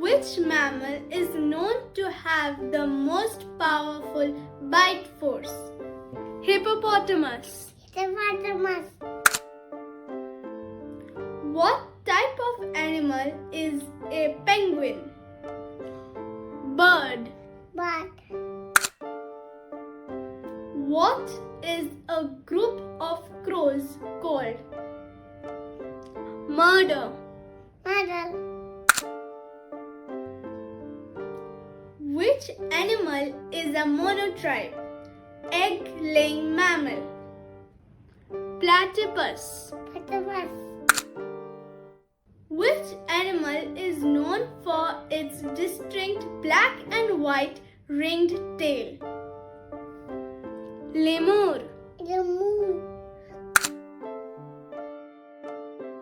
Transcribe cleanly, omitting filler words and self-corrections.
Which mammal is known to have the most powerful bite force? Hippopotamus. Hippopotamus. What type of animal is a penguin? Bird. Bird. What is a group of crows called? Murder. Murder. Which animal is a monotreme? Egg-laying mammal. Platypus. Platypus. Which animal is known for its distinct black and white ringed tail? Lemur. Lemur.